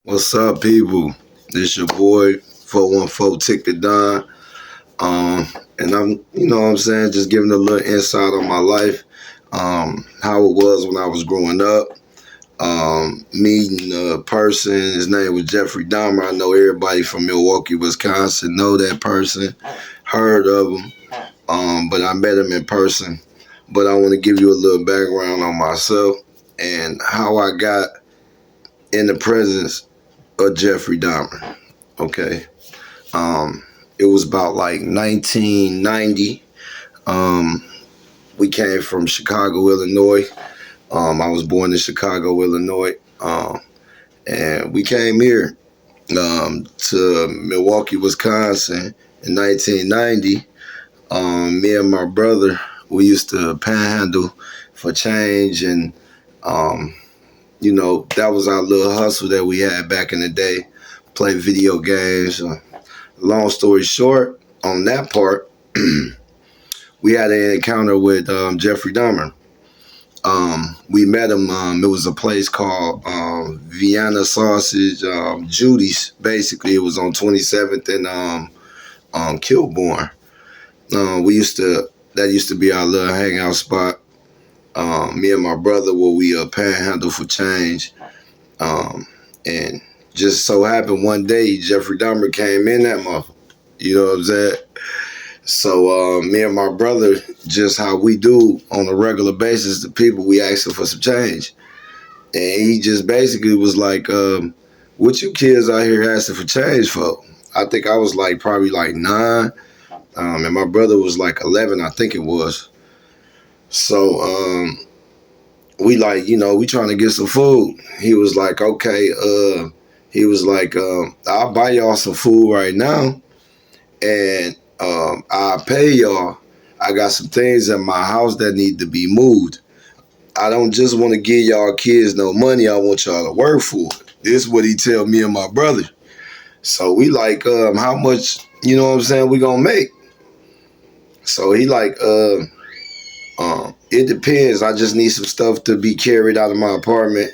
What's up, people? This your boy 414TickDaDon. And I'm, what I'm saying, just giving a little insight on my life, how it was when I was growing up. Meeting a person, his name was Jeffrey Dahmar. I know everybody from Milwaukee, Wisconsin know that person, heard of him, but I met him in person. But I want to give you a little background on myself and how I got in the presence of Jeffrey Dahmer. Okay. It was about like 1990. We came from Chicago, Illinois. I was born in Chicago, Illinois. And we came here to Milwaukee, Wisconsin in 1990. Me and my brother, we used to panhandle for change, and that was our little hustle that we had back in the day. Play video games. Long story short, on that part, we had an encounter with Jeffrey Dahmer. We met him. It was a place called Vienna Sausage, Judy's. Basically, it was on 27th and Kilbourne. That used to be our little hangout spot. Me and my brother, where we panhandle for change. And just so happened one day, Jeffrey Dahmer came in that motherfucker. You know what I'm saying? So me and my brother, just how we do on a regular basis, the people, we asking for some change. And he just basically was like, what you kids out here asking for change for? I think I was like probably like 9. And my brother was like 11, I think it was. So we like, we trying to get some food. He was like, okay, I'll buy y'all some food right now, and I'll pay y'all. I got some things in my house that need to be moved. I don't just want to give y'all kids no money. I want y'all to work for it. This is what he tell me and my brother. So we like, how much, we gonna make? So he like, it depends. I just need some stuff to be carried out of my apartment.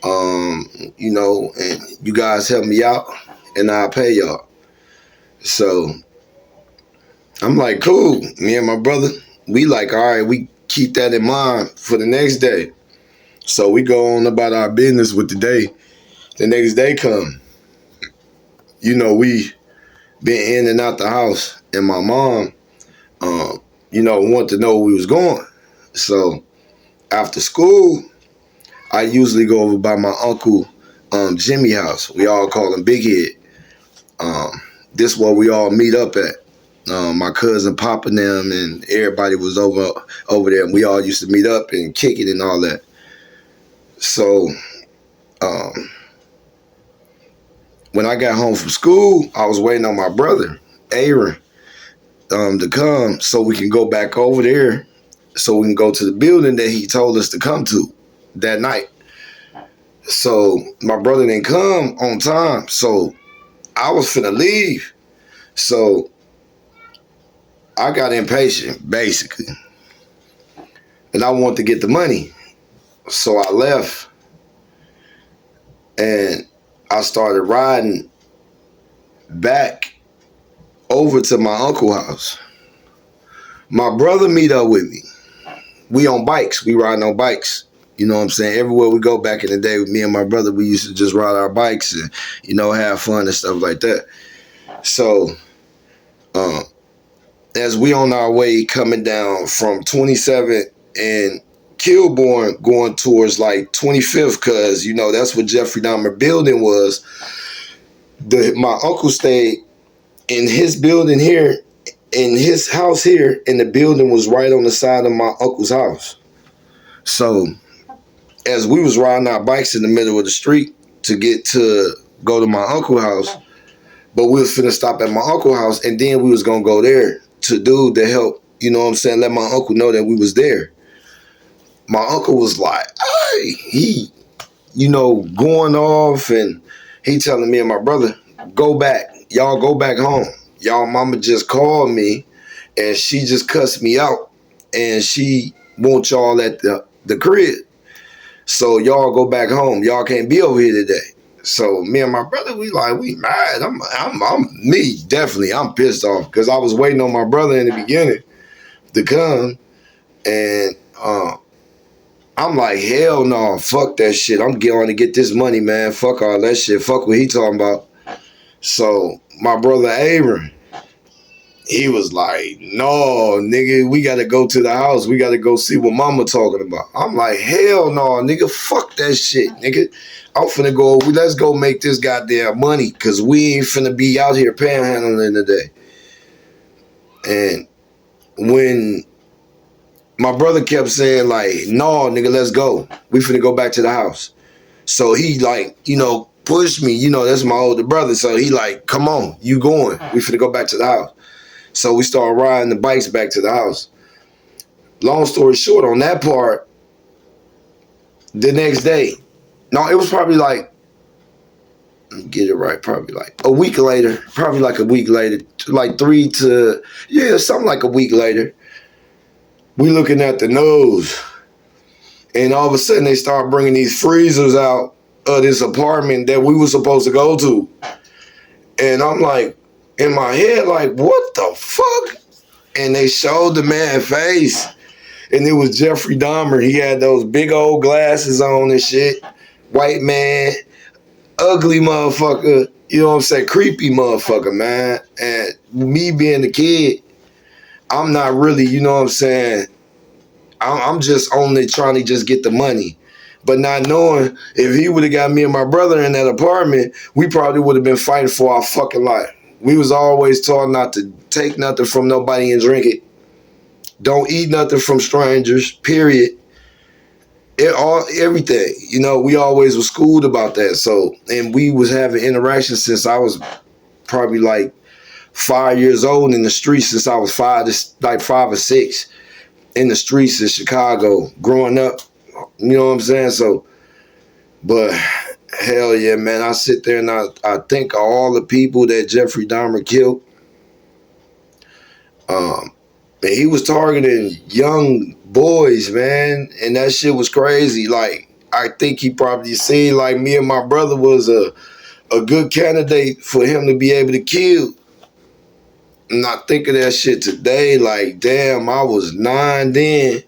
And you guys help me out and I'll pay y'all. So I'm like, cool. Me and my brother, we like, all right, we keep that in mind for the next day. So we go on about our business with the day. The next day come. We been in and out the house, and my mom, wanted to know where we was going. So after school, I usually go over by my uncle Jimmy house. We all call him Big Head. This is where we all meet up at. My cousin Papa and them and everybody was over there, and we all used to meet up and kick it and all that. So when I got home from school, I was waiting on my brother, Aaron, to come so we can go back over there, so we can go to the building that he told us to come to that night. So my brother didn't come on time, so I was finna leave. So I got impatient, basically, and I wanted to get the money. So I left, and I started riding back over to my uncle's house. My brother meet up with me. We on bikes. We riding on bikes. You know what I'm saying? Everywhere we go back in the day with me and my brother, we used to just ride our bikes and, have fun and stuff like that. So as we on our way coming down from 27th and Kilbourne going towards like 25th, because, that's what Jeffrey Dahmer building was. My uncle stayed in his building here, in his house here, and the building was right on the side of my uncle's house. So as we was riding our bikes in the middle of the street to go to my uncle's house, but we was finna stop at my uncle's house, and then we was gonna go there to help, let my uncle know that we was there. My uncle was like, hey, he, going off, and he telling me and my brother, go back. Y'all go back home. Y'all mama just called me, and she just cussed me out, and she wants y'all at the crib. So y'all go back home. Y'all can't be over here today. So me and my brother, we mad. I'm pissed off because I was waiting on my brother in the beginning to come, and I'm like, hell no, fuck that shit. I'm going to get this money, man. Fuck all that shit. Fuck what he talking about. So my brother Aaron, he was like, no, nigga, we gotta go to the house. We gotta go see what mama talking about. I'm like, hell no, nigga, fuck that shit, nigga. I'm finna go, let's go make this goddamn money, cause we ain't finna be out here panhandling today. And when my brother kept saying like, no, nigga, let's go. We finna go back to the house. So he like, pushed me, that's my older brother. So he like, come on, you going. We finna go back to the house. So we started riding the bikes back to the house. Long story short, on that part, the next day, no, it was probably like, get it right, probably like a week later, like something like a week later, we looking at the news, and all of a sudden they start bringing these freezers out of this apartment that we were supposed to go to. And I'm like, in my head, like, what the fuck? And they showed the man's face, and it was Jeffrey Dahmer. He had those big old glasses on and shit. White man, ugly motherfucker. You know what I'm saying? Creepy motherfucker, man. And me being the kid, I'm not really, you know what I'm saying? I'm just only trying to just get the money. But not knowing if he would have got me and my brother in that apartment, we probably would have been fighting for our fucking life. We was always taught not to take nothing from nobody and drink it. Don't eat nothing from strangers, period. Everything. We always was schooled about that. So, and we was having interactions since I was probably like 5 years old in the streets, since I was 5 or 6 in the streets of Chicago growing up. You know what I'm saying? So, but hell yeah, man. I sit there and I think of all the people that Jeffrey Dahmer killed. And he was targeting young boys, man. And that shit was crazy. Like, I think he probably seen like me and my brother was a good candidate for him to be able to kill. And I think of that shit today, like, damn, I was 9 then,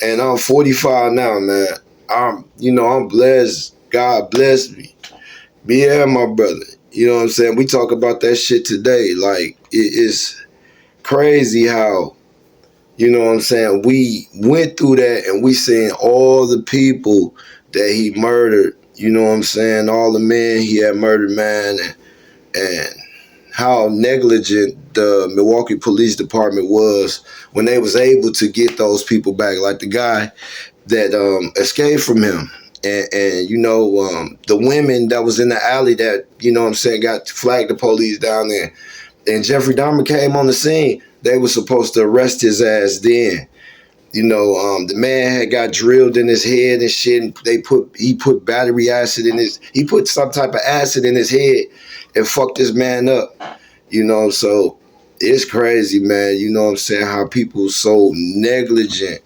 and I'm 45 now, man. I'm blessed. God blessed me. Me and my brother. You know what I'm saying? We talk about that shit today. Like, it's crazy how, you know what I'm saying, we went through that and we seen all the people that he murdered. You know what I'm saying? All the men he had murdered, man, and how negligent the Milwaukee Police Department was when they was able to get those people back, like the guy that escaped from him. And the women that was in the alley that, you know what I'm saying, got flagged the police down there. And Jeffrey Dahmer came on the scene. They were supposed to arrest his ass then. The man had got drilled in his head and shit. And he put battery acid in he put some type of acid in his head and fucked this man up. So it's crazy, man. You know what I'm saying? How people so negligent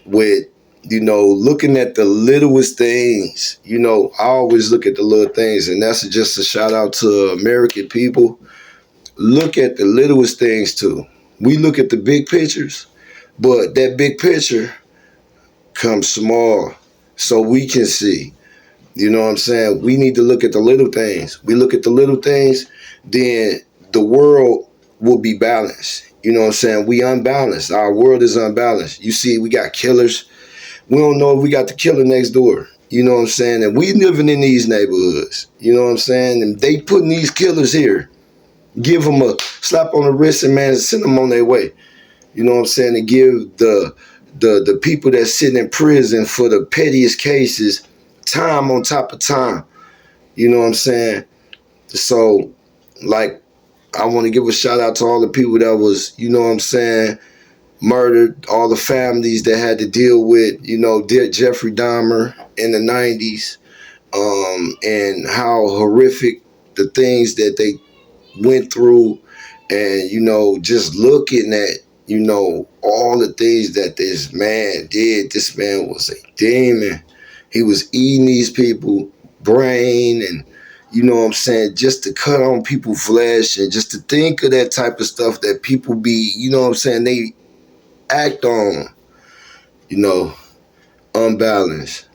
with, looking at the littlest things. I always look at the little things, and that's just a shout out to American people. Look at the littlest things too. We look at the big pictures, but that big picture comes small so we can see. You know what I'm saying? We need to look at the little things. We look at the little things, then the world will be balanced. You know what I'm saying? We unbalanced. Our world is unbalanced. You see, we got killers. We don't know if we got the killer next door. You know what I'm saying? And we living in these neighborhoods. You know what I'm saying? And they putting these killers here. Give them a slap on the wrist and, man, send them on their way. You know what I'm saying? And give the people that's sitting in prison for the pettiest cases time on top of time. You know what I'm saying? So, like, I want to give a shout out to all the people that was, you know what I'm saying, murdered, all the families that had to deal with, Jeffrey Dahmer in the 90s, and how horrific the things that they went through, and, just looking at, all the things that this man did. This man was a demon. He was eating these people, brain, and you know what I'm saying, just to cut on people's flesh, and just to think of that type of stuff that people be, you know what I'm saying, they act on, you know, unbalanced.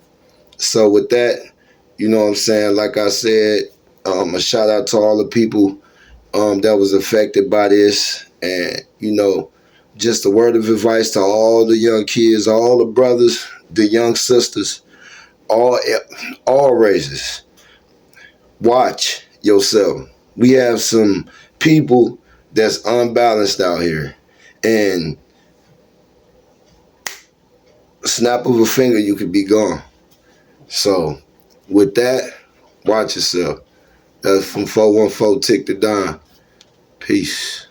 So with that, you know what I'm saying, like I said, a shout out to all the people that was affected by this. And, you know, just a word of advice to all the young kids, all the brothers, the young sisters, all races. Watch yourself. We have some people that's unbalanced out here. And snap of a finger, you could be gone. So, with that, watch yourself. That's from 414 Tick the Don. Peace.